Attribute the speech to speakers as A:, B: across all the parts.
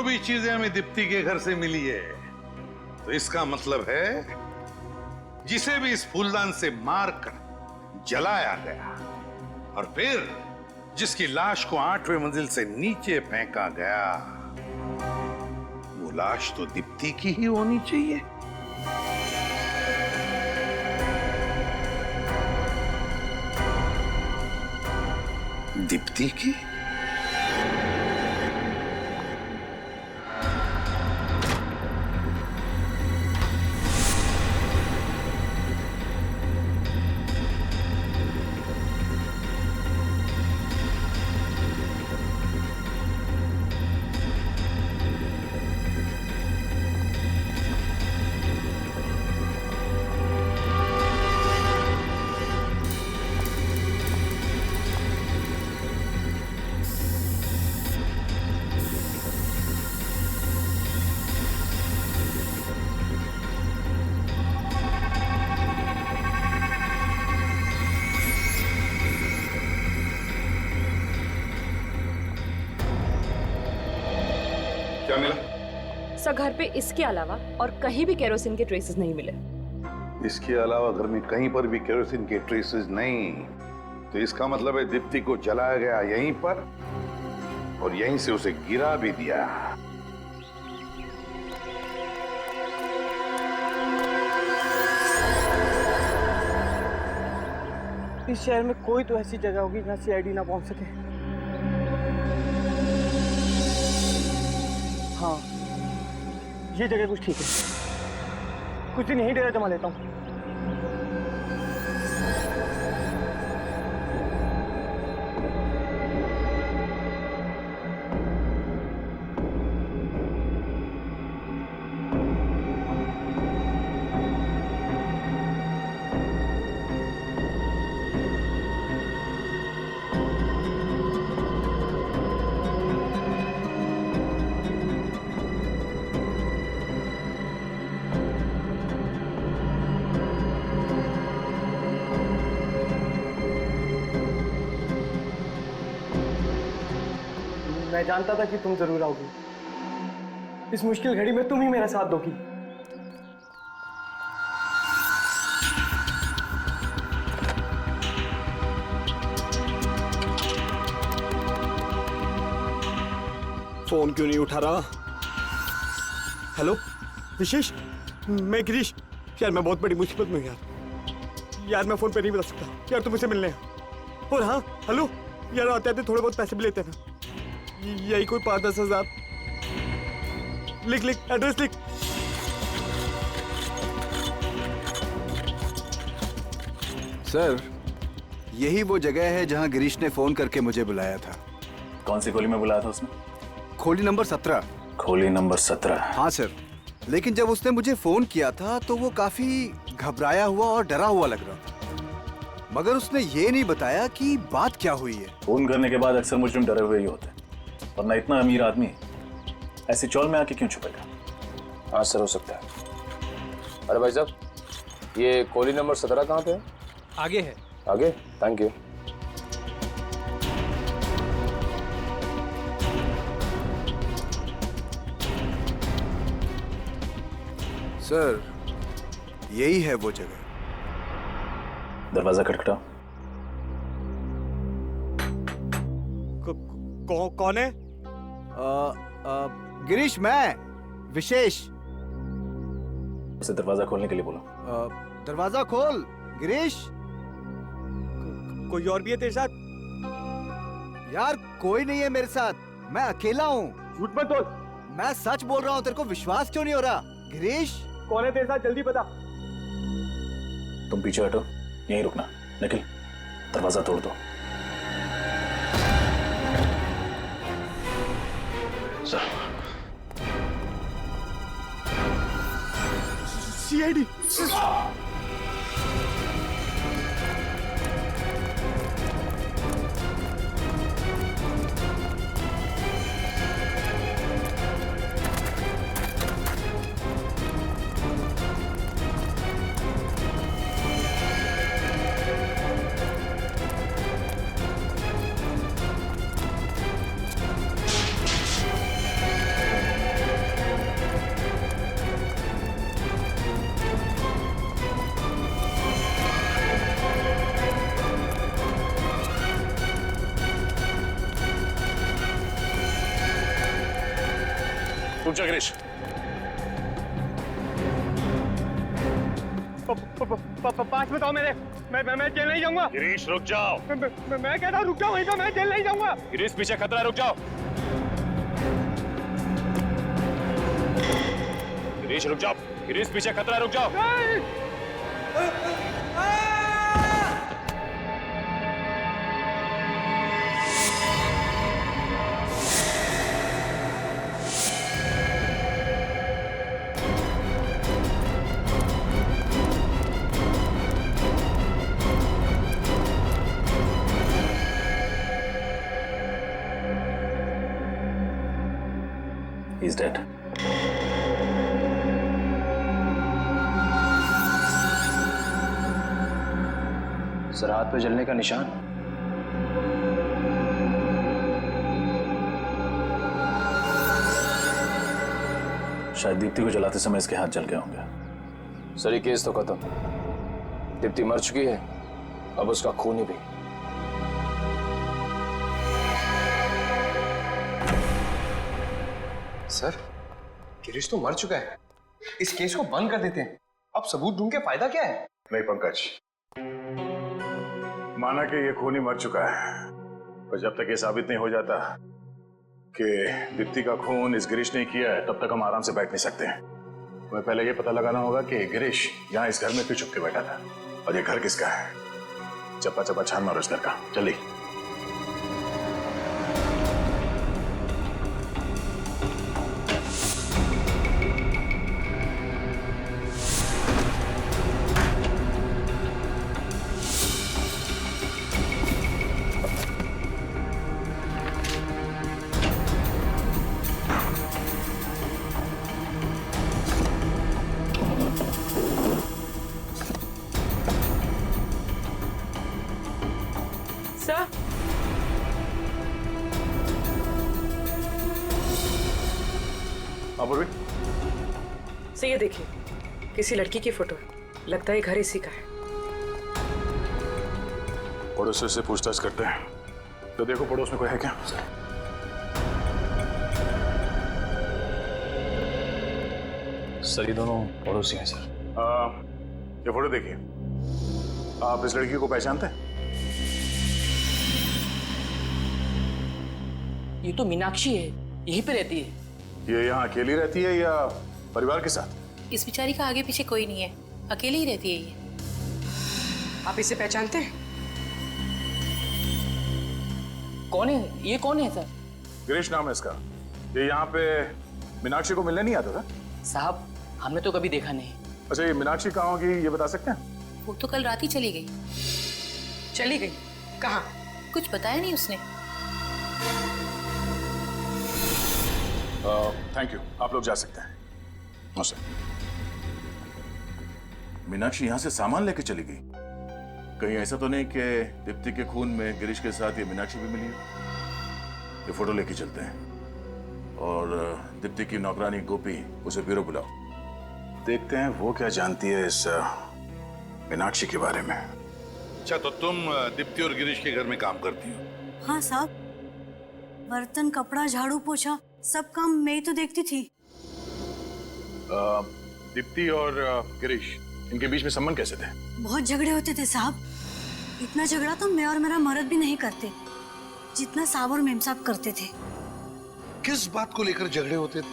A: जो भी चीजें हमें दीप्ति के घर से मिली है, तो इसका मतलब है जिसे भी इस फूलदान से मारकर जलाया गया और फिर जिसकी लाश को 8वें मंजिल से नीचे फेंका गया, वो लाश तो दीप्ति की ही होनी चाहिए। दीप्ति की? क्या मिला?
B: सर घर पे इसके अलावा और कहीं भी केरोसिन के ट्रेसेस नहीं मिले।
A: इसके अलावा घर में कहीं पर भी केरोसिन के ट्रेसेस नहीं, तो इसका मतलब है दीप्ति को जलाया गया यहीं पर और यहीं से उसे गिरा भी दिया।
C: इस शहर में कोई तो ऐसी जगह होगी जहाँ सीआईडी ना पहुंच सके। हाँ, ये जगह कुछ ठीक है। कुछ दिन यहीं डेरा जमा लेता हूँ। मैं जानता था कि तुम जरूर आओगी। इस मुश्किल घड़ी में तुम ही मेरा साथ दोगी। फोन क्यों नहीं उठा रहा? हेलो विशेष, मैं गिरीश। यार मैं बहुत बड़ी मुसीबत में हूँ यार मैं फोन पे नहीं बता सकता यार, तुम मुझसे मिलने हैं। और हाँ हेलो यार, आते आते थोड़े बहुत पैसे भी लेते हैं, यही कोई 5-10 हजार। लिख एड्रेस लिख।
D: सर यही वो जगह है जहां गिरीश ने फोन करके मुझे बुलाया था।
E: कौन सी खोली में बुलाया था उसने?
D: खोली नंबर 17।
E: खोली नंबर 17?
D: हाँ सर, लेकिन जब उसने मुझे फोन किया था तो वो काफी घबराया हुआ और डरा हुआ लग रहा था, मगर उसने ये नहीं बताया कि बात क्या हुई है।
E: फोन करने के बाद अक्सर मुजरिम डरे हुए ही होते हैं, वरना इतना अमीर आदमी ऐसी चौल में आके क्यों छुपेगा?
F: हाँ सर, हो सकता है। अरे भाई साहब, ये कोली नंबर 17 कहाँ पे है?
C: आगे है।
F: आगे? Thank you.
D: सर यही है वो जगह।
E: दरवाजा खटखटाओ।
C: कौन है?
D: गिरीश, मैं विशेष।
E: उसे दरवाजा खोलने के लिए बोलो।
D: दरवाजा खोल गिरीश।
C: कोई और भी है तेरे साथ?
D: यार कोई नहीं है मेरे साथ, मैं अकेला हूँ।
C: झूठ मत बोल।
D: मैं सच बोल रहा हूँ, तेरे को विश्वास क्यों नहीं हो रहा? गिरीश
C: कौन है तेरे साथ, जल्दी बता।
E: तुम पीछे हटो, यहीं रुकना। निखिल दरवाजा तोड़ दो। Sir
C: CID.
E: रुक जा गिरीश।
C: पास में तो मेरे मैं जेल नहीं जाऊंगा।
E: गिरीश रुक जाओ।
C: मैं कहता हूँ रुक जाओ वहीं पे, मैं जेल नहीं जाऊंगा।
E: गिरीश पीछे खतरा है, रुक जाओ। गिरीश रुक जाओ। गिरीश पीछे खतरा है, रुक जाओ। He's dead.
F: सर हाथ पे जलने का निशान।
E: शायद दीप्ति को जलाते समय इसके हाथ जल गए होंगे।
F: सर ये केस तो खत्म। दीप्ति मर चुकी है, अब उसका खून भी।
G: सर गिरीश तो मर चुका है, इस केस को बंद कर देते हैं। अब सबूत ढूंढ के फायदा क्या है?
E: नहीं पंकज, माना कि ये खूनी मर चुका है, पर जब तक ये साबित नहीं हो जाता कि दीप्ति का खून इस गिरीश ने किया है, तब तक हम आराम से बैठ नहीं सकते। हमें पहले ये पता लगाना होगा कि गिरीश यहाँ इस घर में क्यों छुप के बैठा था, और ये घर किसका है। चप्पा चप्पा छान मारो इस घर का, जल्दी।
B: सर,
E: अपूर्वी,
B: सर ये देखिए, किसी लड़की की फोटो है, लगता है घर इसी का है।
E: पड़ोसी से पूछताछ करते हैं, तो देखो पड़ोस में कोई है क्या।
F: सर ये दोनों पड़ोसी हैं सर।
E: ये फोटो देखिए, आप इस लड़की को पहचानते हैं?
H: ये तो मीनाक्षी है, यहीं पे रहती है।
E: ये यहाँ अकेली रहती है या परिवार के साथ?
I: इस बेचारी का आगे पीछे कोई नहीं है, अकेली ही रहती है ये।
H: आप इसे पहचानते हैं? कौन है ये? कौन है सर?
E: गिरीश नाम है इसका। ये यहाँ पे मीनाक्षी को मिलने नहीं आता था?
H: साहब हमने तो कभी देखा नहीं।
E: अच्छा, ये मीनाक्षी कहाँ होगी ये बता सकते हैं?
I: वो तो कल रात ही चली गई।
H: चली गई? कहाँ?
I: कुछ बताया नहीं उसने।
E: थैंक यू, आप लोग जा सकते हैं। नमस्ते। मीनाक्षी यहाँ से सामान लेके चली गई? कहीं ऐसा तो नहीं कि दीप्ति के खून में गिरीश के साथ ये मीनाक्षी भी मिली हो? ये फोटो लेके चलते हैं और दीप्ति की नौकरानी गोपी उसे ब्यूरो बुलाओ। देखते हैं वो क्या जानती है इस मीनाक्षी के बारे में।
A: अच्छा, तो तुम दीप्ति और गिरीश के घर में काम करती हो?
J: हाँ साहब, बर्तन, कपड़ा, झाड़ू, पोछा सब काम मैं ही तो देखती थी।
E: दीप्ति और गिरीश, इनके बीच में संबंध कैसे थे?
J: बहुत झगड़े होते थे साहब। इतना झगड़ा तो मैं और मेरा मर्द भी नहीं करते, जितना साहब और मेम साहब करते थे।
A: किस बात को लेकर झगड़े होते थे?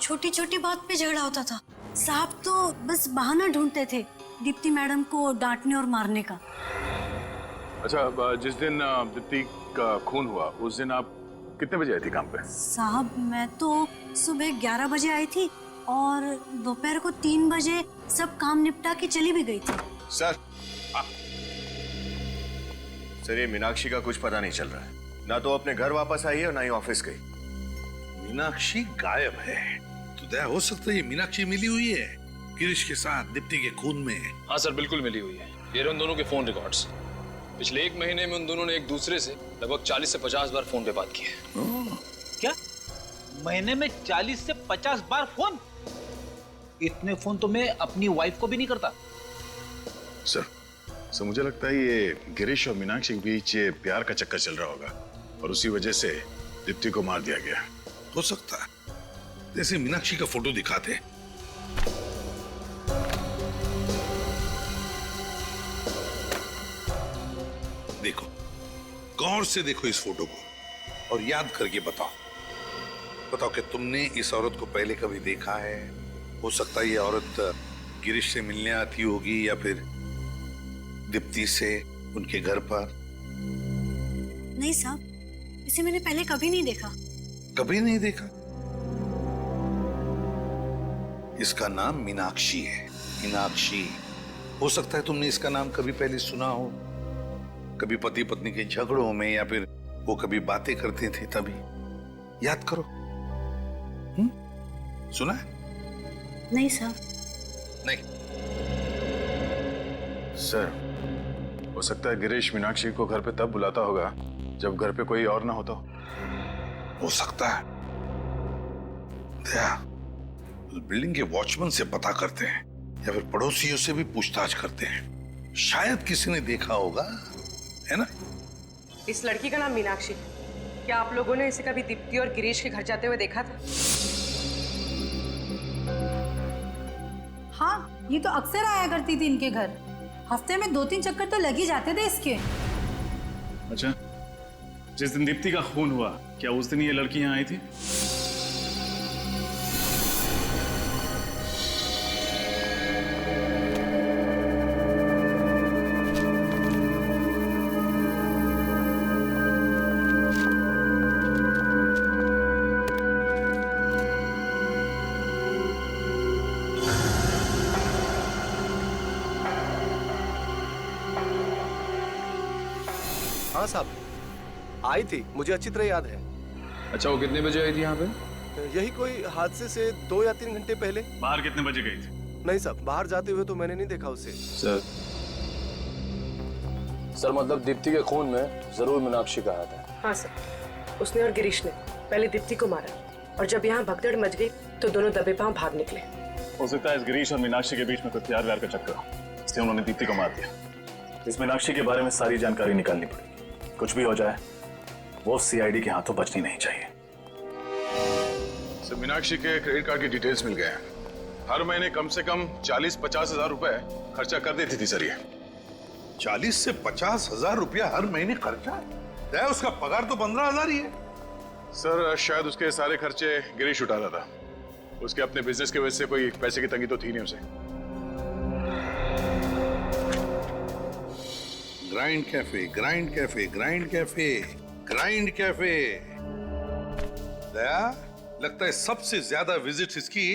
J: छोटी छोटी बात पे झगड़ा होता था। साहब तो बस बहाना ढूंढते थे दीप्ति मैडम को डांटने और मारने का।
E: अच्छा, जिस दिन दीप्ति का खून हुआ उस दिन आप कितने बजे आई थी काम पे?
J: साहब मैं तो सुबह 11 बजे आई थी और दोपहर को 3 बजे सब काम निपटा के चली भी गई थी।
G: सर सर ये मीनाक्षी का कुछ पता नहीं चल रहा है। ना तो अपने घर वापस आई है और ना ही ऑफिस गई।
A: मीनाक्षी गायब है, तो दया हो सकता है ये मीनाक्षी मिली हुई है गिरीश के साथ दीप्ति के खून में।
F: हाँ सर, बिल्कुल मिली हुई है। ये उन दोनों के फोन रिकॉर्ड्स। पिछले 1 महीने में उन दोनों ने एक दूसरे से लगभग 40 से 50 बार फोन पे बात की है।
K: क्या? महीने में 40 से 50 बार फोन? इतने फोन तो मैं अपनी वाइफ को भी नहीं करता।
E: सर मुझे लगता है ये गिरीश और मीनाक्षी के बीच ये प्यार का चक्कर चल रहा होगा और उसी वजह से दीप्ति को मार दिया गया।
A: हो सकता है, जैसे मीनाक्षी का फोटो दिखाते। देखो, गौर से देखो इस फोटो को और याद करके बताओ कि तुमने इस औरत को पहले कभी देखा है? हो सकता है ये औरत गिरीश से मिलने आती होगी या फिर दीप्ति से उनके घर पर।
J: नहीं साहब, इसे मैंने पहले कभी नहीं देखा।
A: कभी नहीं देखा? इसका नाम मीनाक्षी है, मीनाक्षी। हो सकता है तुमने इसका नाम कभी पहले सुना हो, कभी पति पत्नी के झगड़ों में, या फिर वो कभी बातें करते थे तभी। याद करो। सुना है?
J: नहीं साहब।
A: नहीं।
E: सर, हो सकता है गिरीश मीनाक्षी को घर पे तब बुलाता होगा जब घर पे कोई और ना होता
A: हो सकता है। दया, उस बिल्डिंग के वॉचमैन से पता करते हैं या फिर पड़ोसियों से भी पूछताछ करते हैं, शायद किसी ने देखा होगा, है ना?
B: इस लड़की का नाम मीनाक्षी है। क्या आप लोगों ने इसे कभी दीप्ति और गिरीश के घर जाते हुए देखा था?
I: हाँ, ये तो अक्सर आया करती थी इनके घर। हफ्ते में 2-3 चक्कर तो लग ही जाते थे इसके।
L: अच्छा, जिस दिन दीप्ति का खून हुआ, क्या उस दिन ये लड़की यहाँ आई थी?
M: हाँ साहब, आई थी, मुझे अच्छी तरह याद है।
F: अच्छा, वो कितने बजे आई थी यहाँ पे?
M: यही कोई हादसे से 2 या 3 घंटे पहले।
L: बाहर कितने बजे गई थी?
M: नहीं साहब, बाहर जाते हुए तो मैंने नहीं देखा उसे।
F: सर मतलब दीप्ति के खून में जरूर मीनाक्षी का हाथ है।
B: हाँ सर, उसने और गिरीश ने पहले दीप्ति को मारा और जब यहाँ भगदड़ मच गई तो दोनों दबे पांव भाग निकले।
L: हो सकता है इस गिरीश और मीनाक्षी के बीच में कोई प्यार व्यार का चक्कर हो, इसलिए उन्होंने दीप्ति को मार दिया। इस मीनाक्षी के बारे में सारी जानकारी निकालनी पड़ेगी। कुछ भी हो जाए, वो सीआईडी के हाथों बचनी नहीं चाहिए।
E: सर, मीनाक्षी के क्रेडिट कार्ड की डिटेल्स मिल गए हैं। हर महीने कम से कम 40-50 हजार रुपए खर्चा कर देती थी सर ये।
A: 40 से 50 हजार रुपया हर महीने खर्चा? दया, उसका पगार तो 15,000 ही है।
E: सर, शायद उसके सारे खर्चे गिरीश उठाता था। उसके अपने बिजनेस की वजह से कोई पैसे की तंगी तो थी नहीं उसे।
A: Grind cafe, grind cafe, grind cafe, grind cafe. Daya, लगता है सबसे ज्यादा विजिट्स इसकी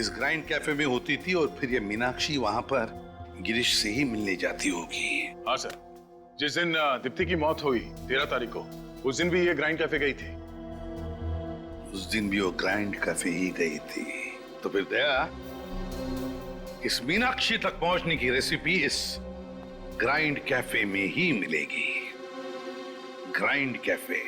A: इस ग्राइंड कैफे में होती थी और फिर ये मीनाक्षी वहां पर गिरीश से ही मिलने जाती होगी।
E: हाँ सर, जिस दिन दीप्ति की मौत हुई 13 तारीख को, उस दिन भी ये ग्राइंड कैफे गई थी।
A: उस दिन भी वो ग्राइंड कैफे ही गई थी। तो फिर दया, इस मीनाक्षी तक पहुंचने की रेसिपी इस ग्राइंड कैफे में ही मिलेगी। Grind cafe.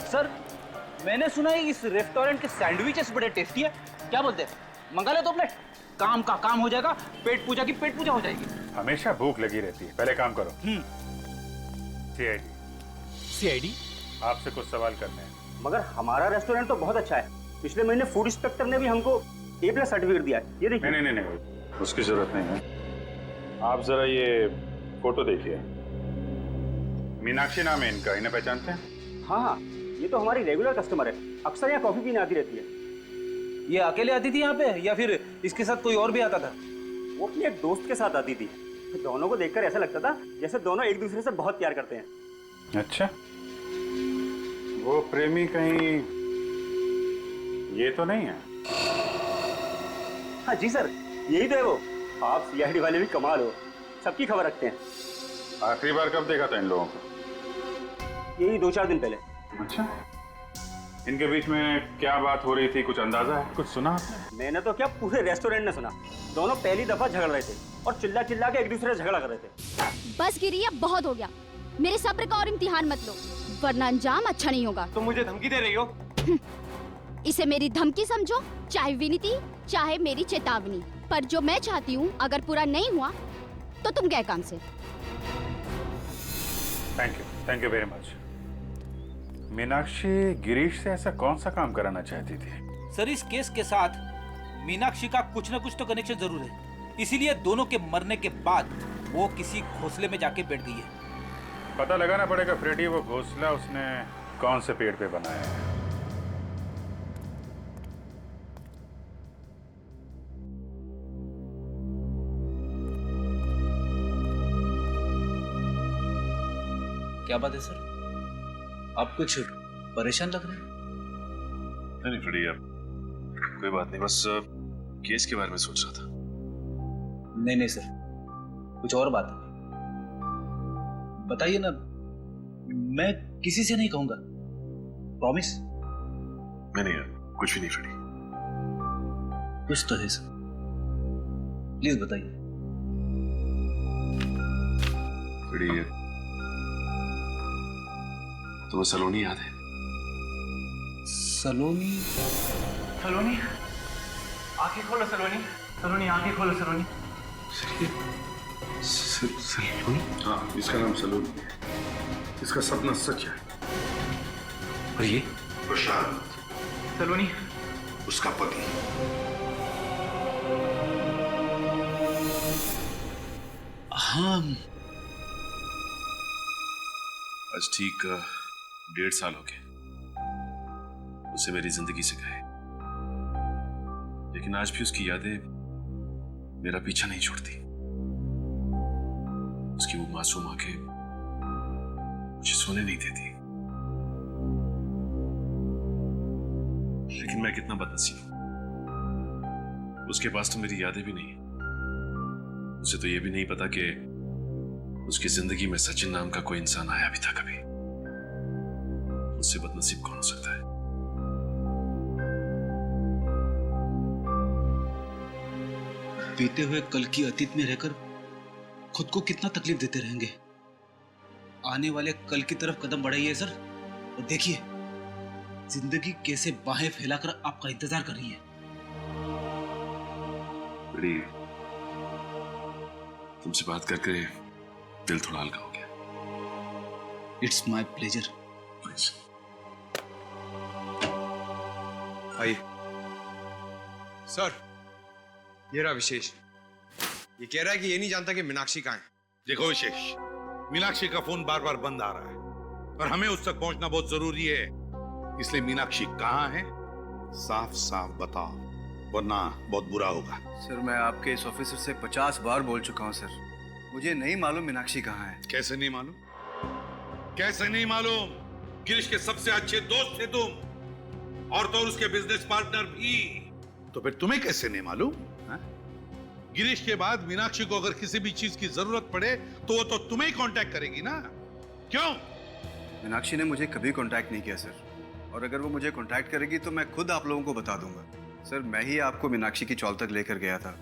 K: सर, मैंने सुना है इस रेस्टोरेंट के सैंडविचेस बड़े टेस्टी है। क्या बोलते हैं, मंगा ले तो अपने काम का काम हो जाएगा, पेट पूजा की पेट पूजा हो जाएगी।
L: हमेशा भूख लगी रहती है, पहले काम करो। सीआईडी, आपसे कुछ सवाल करने हैं।
K: मगर हमारा रेस्टोरेंट तो बहुत अच्छा है। पिछले महीने फूड इंस्पेक्टर ने भी हमको A+ सर्टिफिकेट दिया है। ये देखिए।
L: नहीं, उसकी जरूरत नहीं है। आप जरा ये फोटो देखिए। मीनाक्षी नाम है इनका, इन्हें पहचानते हैं?
K: हाँ, ये तो हमारी रेगुलर कस्टमर है, अक्सर यहाँ कॉफी पीने आती रहती है। ये अकेले आती थी यहाँ पे या फिर इसके साथ कोई और भी आता था? वो अपने एक दोस्त के साथ आती थी। दोनों को देखकर ऐसा लगता था जैसे दोनों एक दूसरे से बहुत प्यार करते हैं।
L: अच्छा, वो प्रेमी कहीं ये तो नहीं है?
K: हाँ जी सर, यही तो है वो। आप सीआईडी वाले भी कमाल हो, सबकी खबर रखते हैं।
L: आखिरी बार कब देखा था इन लोगों को?
K: यही 2-4 दिन पहले।
L: अच्छा, इनके बीच में क्या बात हो रही थी, कुछ अंदाजा है, कुछ सुना?
K: मैंने तो क्या, पूरे रेस्टोरेंट ने सुना। दोनों पहली दफा झगड़ रहे थे और चिल्ला चिल्ला के एक दूसरे से झगड़ा कर रहे थे।
N: बस गिरी, अब बहुत हो गया। मेरे सब्र का और इम्तिहान मत लो, वरना अंजाम अच्छा नहीं होगा।
K: तुम मुझे धमकी दे रही हो?
N: इसे मेरी धमकी समझो, चाहे विनती, चाहे मेरी चेतावनी। पर जो मैं चाहती हूँ अगर पूरा नहीं हुआ तो तुम गए काम से।
O: Thank you very much. Meenakshi Girish से ऐसा कौन सा काम कराना चाहती थी?
K: सर, इस केस के साथ मीनाक्षी का कुछ न कुछ तो कनेक्शन जरूर है, इसीलिए दोनों के मरने के बाद वो किसी घोंसले में जाके बैठ गई है।
O: पता लगाना पड़ेगा फ्रेडी, वो घोंसला उसने कौन से पेड़ पे बनाया है।
K: क्या बात है सर, आप कुछ परेशान लग रहे हैं?
P: नहीं फ्रेडी, अब कोई बात नहीं, बस केस के बारे में सोच रहा था।
K: नहीं सर, कुछ और बात है, बताइए ना। मैं किसी से नहीं कहूंगा, प्रॉमिस।
P: नहीं कुछ भी नहीं फ्रेडी।
K: कुछ तो है सर, प्लीज बताइए।
P: फ्रेडी, तुम्हें सलोनी याद है?
K: सलोनी?
Q: सलोनी, आंखें खोलो सलोनी, सलोनी आंखें खोलो सलोनी।
A: सलोनी? हाँ, इसका नाम सलोनी है। इसका सपना सच है।
P: और ये?
A: प्रशांत।
Q: सलोनी,
A: उसका पति।
K: हाँ।
P: आज ठीक 1.5 साल हो गए उसे मेरी जिंदगी से गए, लेकिन आज भी उसकी यादें मेरा पीछा नहीं छोड़ती। उसकी वो मासूम आंखें मुझे सोने नहीं देती। लेकिन मैं कितना बदनसीब हूं, उसके पास तो मेरी यादें भी नहीं है। उसे तो ये भी नहीं पता कि उसकी जिंदगी में सचिन नाम का कोई इंसान आया भी था कभी। उससे बदनसीब कौन हो सकता है?
K: बीते हुए कल की अतीत में रहकर खुद को कितना तकलीफ देते रहेंगे। आने वाले कल की तरफ कदम बढ़ाइए सर, और देखिए जिंदगी कैसे बाहें फैलाकर आपका इंतजार कर रही है।
P: बड़ी, तुमसे बात करके दिल थोड़ा हल्का हो गया।
K: It's my pleasure.
R: आइए सर, ये रहा विशेष। ये कह रहा है कि ये नहीं जानता कि मीनाक्षी कहाँ है।
A: देखो विशेष, मीनाक्षी का फोन बार बार बंद आ रहा है और हमें उस तक पहुंचना बहुत जरूरी है। इसलिए मीनाक्षी कहाँ है साफ साफ बताओ, वरना बहुत बुरा होगा।
D: सर, मैं आपके इस ऑफिसर से 50 बार बोल चुका हूँ सर, मुझे नहीं मालूम मीनाक्षी कहाँ है।
A: कैसे नहीं मालूम? कैसे नहीं मालूम? गिरीश के सबसे अच्छे दोस्त थे तुम, और तो उसके बिजनेस पार्टनर भी। तो फिर तुम्हें कैसे नहीं मालूम? गिरीश के बाद मीनाक्षी को अगर किसी भी चीज की जरूरत पड़े तो वो तो तुम्हें ही कांटेक्ट करेगी ना, क्यों?
D: मीनाक्षी ने मुझे कभी कांटेक्ट नहीं किया सर, और अगर वो मुझे कांटेक्ट करेगी तो मैं खुद आप लोगों को बता दूंगा। सर, मैं ही आपको मीनाक्षी की चौल तक लेकर गया था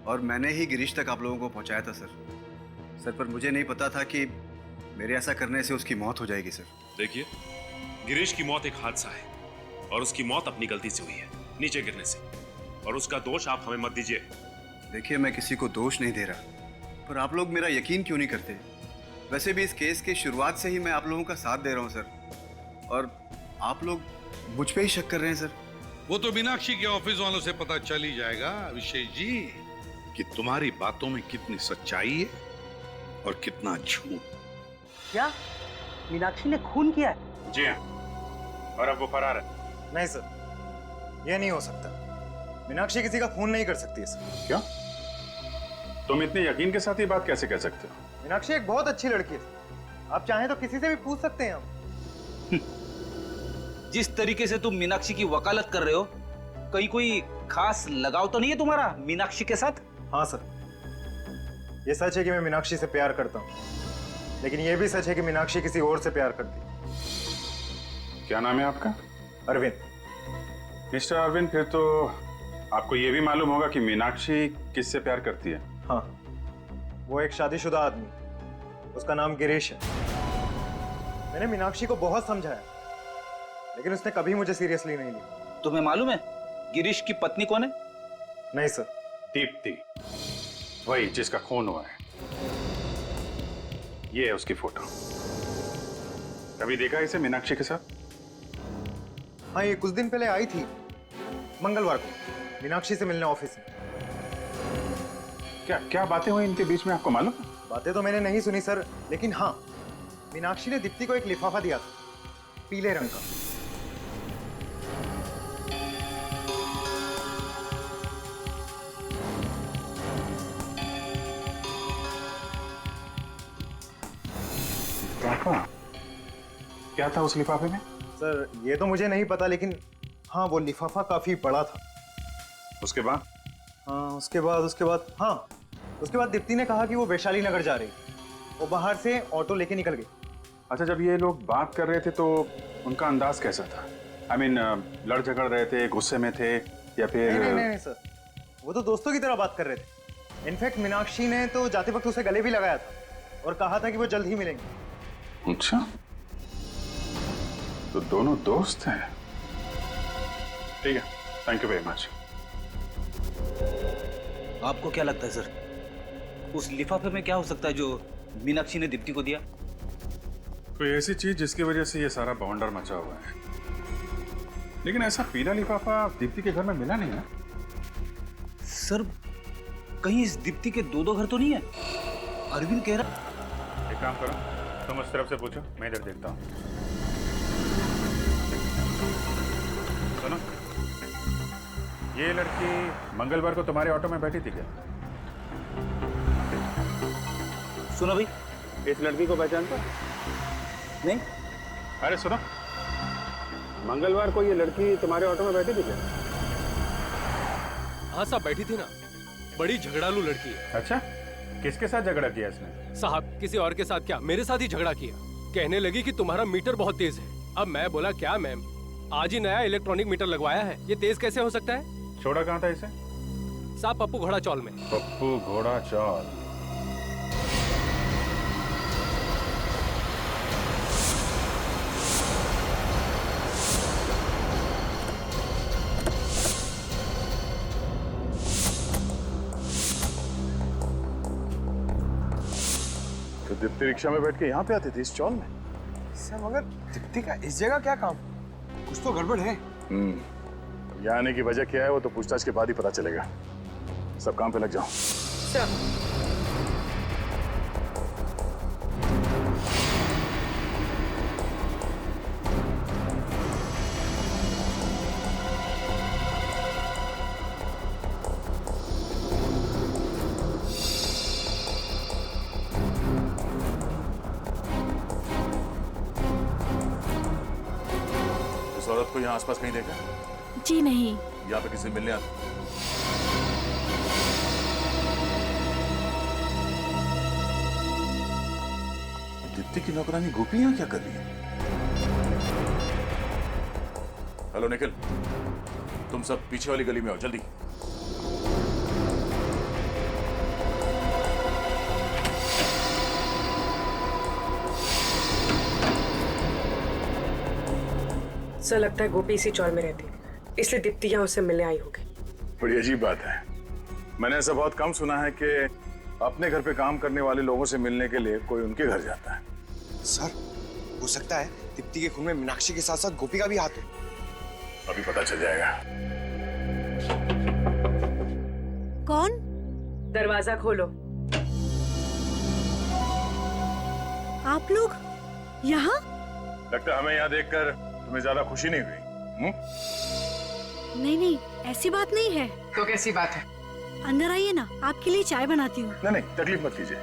D: और मैंने ही गिरीश तक आप लोगों को पहुंचाया था सर। पर मुझे नहीं पता था कि मेरे ऐसा करने से उसकी मौत हो जाएगी सर।
P: देखिए, गिरीश की मौत एक हादसा है और उसकी मौत अपनी गलती से हुई है, नीचे गिरने से, और उसका दोष आप हमें मत दीजिए।
D: देखिए, मैं किसी को दोष नहीं दे रहा, पर आप लोग मेरा यकीन क्यों नहीं करते? वैसे भी इस केस की शुरुआत से ही मैं आप लोगों का साथ दे रहा हूं सर, और आप लोग मुझ पे ही शक कर रहे हैं सर।
A: वो तो मीनाक्षी के ऑफिस वालों से पता चल ही जाएगा विशेष जी कि तुम्हारी बातों में कितनी सच्चाई है और कितना झूठ।
Q: क्या मीनाक्षी ने खून किया है?
O: जी हाँ, और अब वो फरार है।
M: नहीं सर, ये नहीं हो सकता। मीनाक्षी किसी का खून नहीं कर सकती है सर।
O: क्यों? तुम इतने यकीन के साथ ये बात कैसे कह सकते हो?
M: मीनाक्षी एक बहुत अच्छी लड़की है, आप चाहें तो किसी से भी पूछ सकते हैं हम।
K: जिस तरीके से तुम मीनाक्षी की वकालत कर रहे हो, कहीं कोई खास लगाव तो नहीं है तुम्हारा मीनाक्षी के साथ?
M: हाँ सर, ये सच है कि मैं मीनाक्षी से प्यार करता हूँ, लेकिन ये भी सच है कि मीनाक्षी किसी और से प्यार करती है।
O: क्या नाम है आपका?
M: अरविंद।
O: मिस्टर अरविंद, फिर तो आपको ये भी मालूम होगा कि मीनाक्षी किससे प्यार करती है?
M: हाँ, वो एक शादीशुदा आदमी, उसका नाम गिरीश है। मैंने मीनाक्षी को बहुत समझाया, लेकिन उसने कभी मुझे सीरियसली नहीं लिया।
K: तुम्हें मालूम है गिरीश की पत्नी कौन है?
M: नहीं सर।
O: दीप्ति, वही जिसका खून हुआ है। ये है उसकी फोटो। कभी देखा इसे मीनाक्षी के साथ?
M: हाँ, ये कुछ दिन पहले आई थी, मंगलवार को, मीनाक्षी से मिलने ऑफिस में।
O: क्या क्या बातें हुई इनके बीच में, आपको मालूम?
M: बातें तो मैंने नहीं सुनी सर, लेकिन हाँ, मीनाक्षी ने दीप्ति को एक लिफाफा दिया था, पीले रंग का।
O: लिफाफा? क्या था उस लिफाफे में?
M: सर ये तो मुझे नहीं पता, लेकिन हाँ वो लिफाफा काफी बड़ा था।
O: उसके बाद?
M: हाँ उसके बाद दीप्ति ने कहा कि वो वैशाली नगर जा रही है। वो बाहर से ऑटो लेके निकल गई।
O: अच्छा, जब ये लोग बात कर रहे थे तो उनका अंदाज कैसा था? I mean, लड़ झगड़ रहे थे, गुस्से में थे, या फिर?
M: नहीं सर, वो तो दोस्तों की तरह बात कर रहे थे। इनफैक्ट मीनाक्षी ने तो जाते वक्त उसे गले भी लगाया था और कहा था कि वो जल्द ही मिलेंगे।
O: अच्छा, तो दोनों दोस्त हैं। ठीक है, थैंक यू वेरी मच।
K: आपको क्या लगता है सर, उस लिफाफे में क्या हो सकता है जो मीनाक्षी ने दीप्ति को दिया?
O: कोई ऐसी चीज जिसकी वजह से ये सारा बवंडर मचा हुआ है। लेकिन ऐसा पीला लिफाफा दीप्ति के घर में मिला नहीं ना?
K: सर कहीं इस दीप्ति के दो घर तो नहीं है? अरविंद कह रहा।
O: एक काम करो, तुम उस तरफ से पूछो, मैं इधर देखता हूँ। सुनो, ये लड़की मंगलवार को तुम्हारे ऑटो में बैठी थी क्या?
K: सुनो भाई,
O: इस लड़की को पहचानते?
K: नहीं।
O: अरे सुनो, मंगलवार को ये लड़की तुम्हारे ऑटो में बैठी थी क्या?
S: हाँ साहब, बैठी थी ना। बड़ी झगड़ालू लड़की है।
O: अच्छा, किसके साथ झगड़ा किया इसने?
S: साहब किसी और के साथ क्या, मेरे साथ ही झगड़ा किया। कहने लगी कि तुम्हारा मीटर बहुत तेज है। अब मैं बोला क्या मैम, आज ही नया इलेक्ट्रॉनिक मीटर लगवाया है, ये तेज कैसे हो सकता है?
O: छोड़ा कहाँ था इसे?
S: साहब पप्पू घोड़ा चौल में।
O: पप्पू घोड़ा चौल। तो दीप्ति रिक्शा में बैठ के यहाँ पे आती थी इस चौल में?
R: सर मगर दीप्ति का इस जगह क्या काम? कुछ तो गड़बड़ है।
O: यहाँ आने की वजह क्या है वो तो पूछताछ के बाद ही पता चलेगा। सब काम पे लग जाओ। इस औरत को यहाँ आसपास कहीं देखा?
N: जी नहीं।
E: यहाँ पे किसी मिलने आते? दीप्ति की नौकरानी गोपी यहाँ क्या कर रही है? हेलो निखिल, तुम सब पीछे वाली गली में आओ जल्दी।
B: सर लगता है गोपी इसी चौल में रहती है, इसलिए दीप्ति यहाँ उससे मिलने आई होगी।
O: बड़ी अजीब बात है, मैंने ऐसा बहुत कम सुना है कि अपने घर पे काम करने वाले लोगों से मिलने के लिए कोई उनके घर जाता है।
R: सर हो सकता है दीप्ति के खून में मीनाक्षी के साथ साथ गोपी का भी हाथ हो।
O: अभी पता चल जाएगा।
J: कौन?
B: दरवाजा खोलो।
J: आप लोग यहाँ?
O: लगता है हमें यहाँ देखकर तुम्हें ज्यादा खुशी नहीं हुई?
J: नहीं नहीं, ऐसी बात नहीं है।
H: तो कैसी बात है?
J: अंदर आइए ना, आपके लिए चाय बनाती हूँ।
O: नहीं नहीं, तकलीफ मत कीजिए।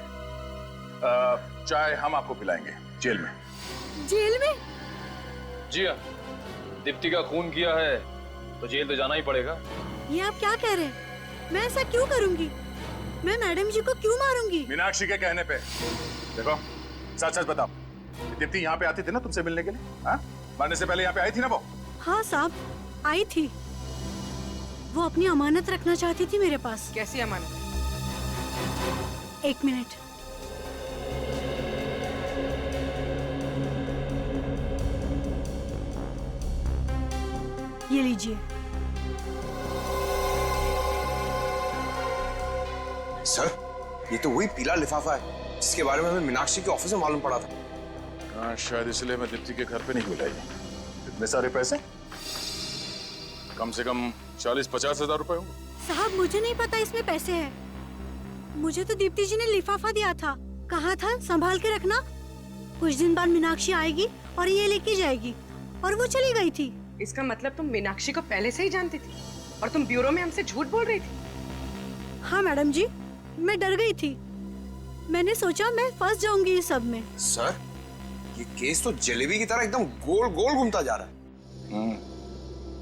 O: चाय हम आपको पिलाएंगे जेल में।
J: जेल में?
F: जी हाँ, दीप्ति का खून किया है तो जेल तो जाना ही पड़ेगा।
J: ये आप क्या कह रहे हैं? मैं ऐसा क्यों करूंगी? मैं मैडम जी को क्यों मारूंगी?
O: मीनाक्षी के कहने पे। देखो सच सच बताओ, दीप्ति यहाँ पे आती थी ना तुमसे मिलने के लिए? हाँ, मरने से पहले यहाँ पे आई थी ना वो?
J: हाँ साहब, आई थी। वो अपनी अमानत रखना चाहती थी मेरे पास।
H: कैसी अमानत?
J: एक मिनट। ये लीजिए।
R: सर ये तो वही पीला लिफाफा है जिसके बारे में हमें मीनाक्षी के ऑफिस में मालूम पड़ा था।
E: हाँ, शायद इसलिए मैं दीप्ति के घर पे नहीं मिलाई। इतने सारे पैसे, कम से कम 40-50 हजार रुपए होंगे।
J: साहब मुझे नहीं पता इसमें पैसे हैं। मुझे तो दीप्ति जी ने लिफाफा दिया था, कहा था संभाल के रखना, कुछ दिन बाद मीनाक्षी आएगी और ये लेके जाएगी, और वो चली गई थी।
B: इसका मतलब तुम मीनाक्षी को पहले से ही जानती थी और तुम ब्यूरो में हमसे झूठ बोल रही थी?
J: हाँ मैडम जी, मैं डर गई थी। मैंने सोचा मैं फंस जाऊंगी इस सब में।
R: सर, ये केस तो जलेबी की तरह एकदम गोल गोल घूमता जा रहा है।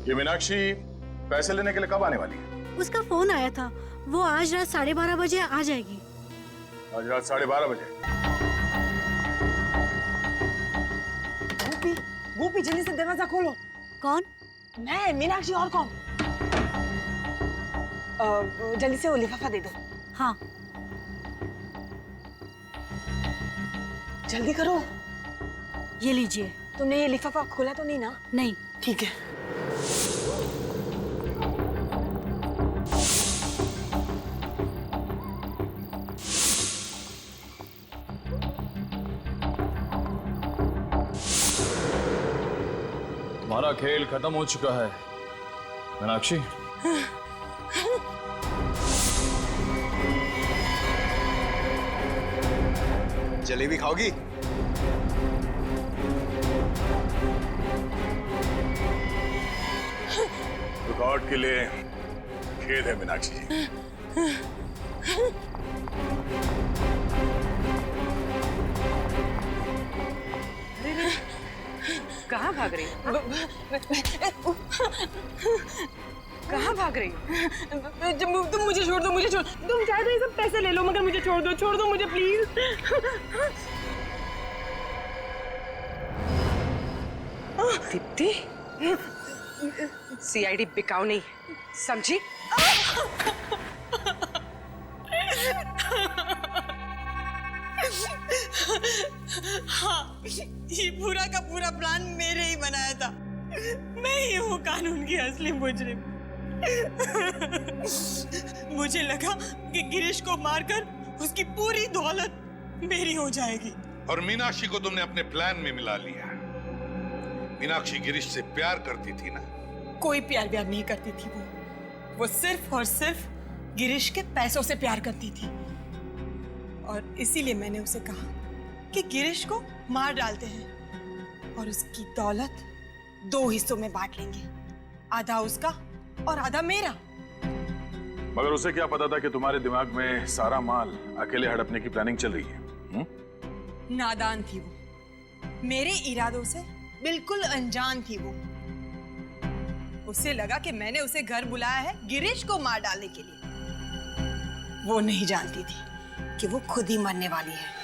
E: ये मीनाक्षी पैसे लेने के लिए कब आने वाली है?
J: उसका फोन आया था, वो आज रात 12:30 बजे आ जाएगी।
E: आज रात 12:30 बजे?
H: गोपी, गोपी जल्दी से दरवाजा खोलो।
J: कौन?
H: मैं, मीनाक्षी, और कौन? जल्दी से वो लिफाफा दे दो।
J: हाँ
H: जल्दी करो।
J: ये लीजिए।
H: तुमने ये लिफाफा खोला तो नहीं ना?
J: नहीं।
H: ठीक है।
L: तुम्हारा खेल खत्म हो चुका है मीनाक्षी।
R: जलेबी खाओगी?
E: रिकॉर्ड के लिए खेद है मीनाक्षी जी।
B: कहाँ भाग रही हो? कहाँ भाग रही हो?
H: तुम मुझे छोड़ दो, मुझे छोड़। तुम चाहे तो ये सब पैसे ले लो, मगर मुझे छोड़ दो मुझे प्लीज।
B: दीप्ति, सीआईडी बिकाऊ नहीं, समझी?
H: हाँ, ये पूरा का पूरा प्लान मेरे ही बनाया था। मैं ही हूँ कानून की असली मुजरिम। मुझे लगा कि गिरीश को मारकर उसकी पूरी दौलत मेरी हो जाएगी।
A: और मीनाक्षी को तुमने अपने प्लान में मिला लिया। मीनाक्षी गिरीश से प्यार करती थी ना?
H: कोई प्यार व्यार नहीं करती थी वो सिर्फ और सिर्फ गिरीश के पैसों से प्यार करती थी। और इसीलिए मैंने उसे कहा कि गिरीश को मार डालते हैं और उसकी दौलत 2 हिस्सों में बांट लेंगे, आधा उसका और आधा मेरा।
E: मगर उसे क्या पता था कि तुम्हारे दिमाग में सारा माल अकेले हड़पने की प्लानिंग चल रही है?
H: नादान थी वो, मेरे इरादों से बिल्कुल अनजान थी वो। उसे लगा कि मैंने उसे घर बुलाया है गिरीश को मार डालने के लिए। वो नहीं जानती थी कि वो खुद ही मरने वाली है।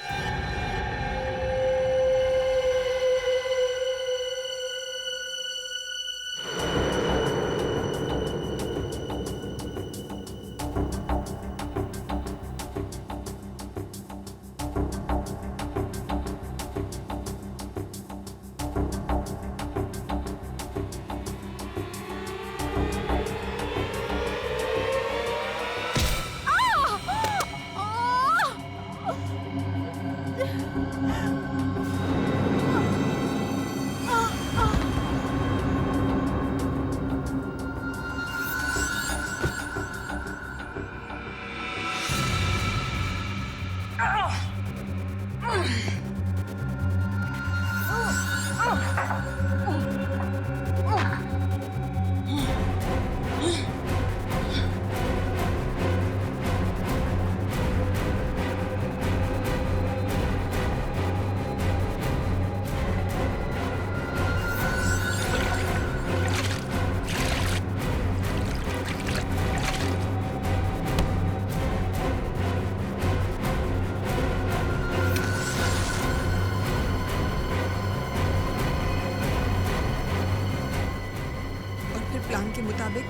H: प्लान के मुताबिक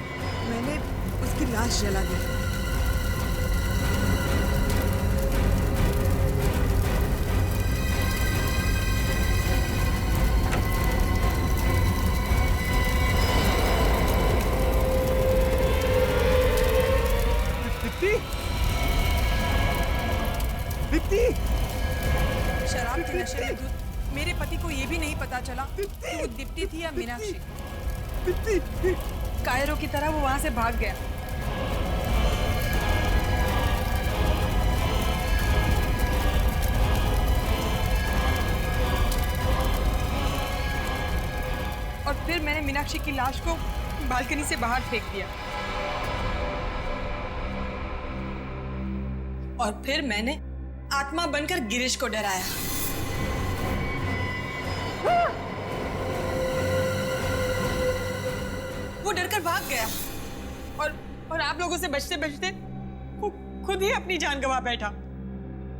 H: मैंने उसकी लाश जला दी। शराब के नशे में धुत मेरे पति को ये भी नहीं पता चला कि वो दीप्ति थी या मीनाक्षी। कायरों की तरह वो वहां से भाग गया। और फिर मैंने मीनाक्षी की लाश को बालकनी से बाहर फेंक दिया। और फिर मैंने आत्मा बनकर गिरीश को डराया। वो डरकर भाग गया और आप लोगों से बचते बचते वो खुद ही अपनी जान गंवा बैठा।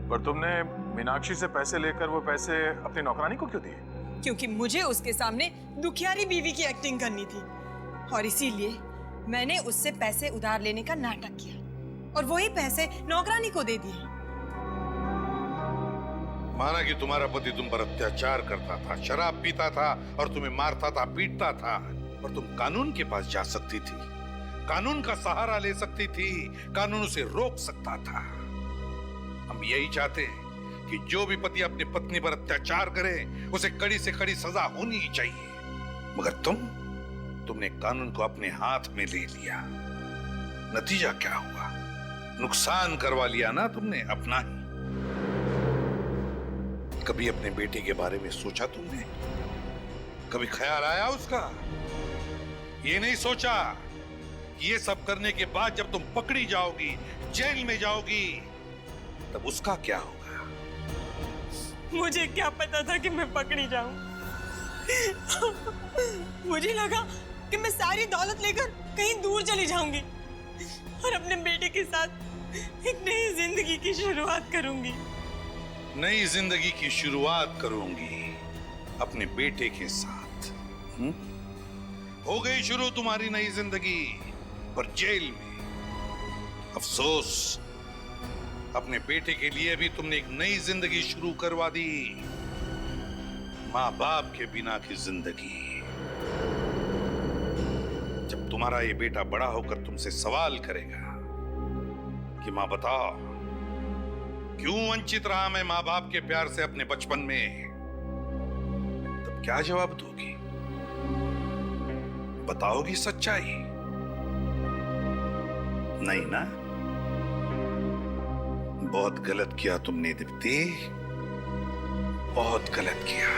L: पर तुमने मीनाक्षी से पैसे लेकर वो पैसे अपनी नौकरानी को क्यों दिए?
H: क्योंकि मुझे उसके सामने दुखियारी बीवी की एक्टिंग करनी थी और इसीलिए मैंने उससे पैसे उधार लेने का नाटक किया और वही पैसे नौकरानी को दे दिए।
A: माना कि तुम्हारा पति तुम पर अत्याचार करता था, शराब पीता था और तुम्हें मारता था, पीटता था, पर तुम कानून के पास जा सकती थी, कानून का सहारा ले सकती थी, कानून उसे रोक सकता था। हम यही चाहते हैं कि जो भी पति अपनी पत्नी पर अत्याचार करे उसे कड़ी से कड़ी सजा होनी ही चाहिए। मगर तुमने कानून को अपने हाथ में ले लिया। नतीजा क्या हुआ? नुकसान करवा लिया ना तुमने अपना ही। कभी अपने बेटे के बारे में सोचा तुमने? कभी ख्याल आया उसका? ये नहीं सोचा कि ये सब करने के बाद जब तुम पकड़ी जाओगी, जेल में जाओगी, तब उसका क्या होगा?
H: मुझे क्या पता था कि मैं पकड़ी जाऊं। मुझे लगा कि मैं सारी दौलत लेकर कहीं दूर चली जाऊंगी और अपने बेटे के साथ एक नई जिंदगी की शुरुआत करूंगी।
A: नई जिंदगी की शुरुआत करूंगी अपने बेटे के साथ। हो गई शुरू तुम्हारी नई जिंदगी, पर जेल में। अफसोस, अपने बेटे के लिए भी तुमने एक नई जिंदगी शुरू करवा दी, माँ बाप के बिना की जिंदगी। जब तुम्हारा ये बेटा बड़ा होकर तुमसे सवाल करेगा कि माँ बताओ, क्यों वंचित रहा मैं माँ बाप के प्यार से अपने बचपन में, तब क्या जवाब दोगी? बताओगी सच्चाई? नहीं ना? बहुत गलत किया तुमने दीप्ति, बहुत गलत किया।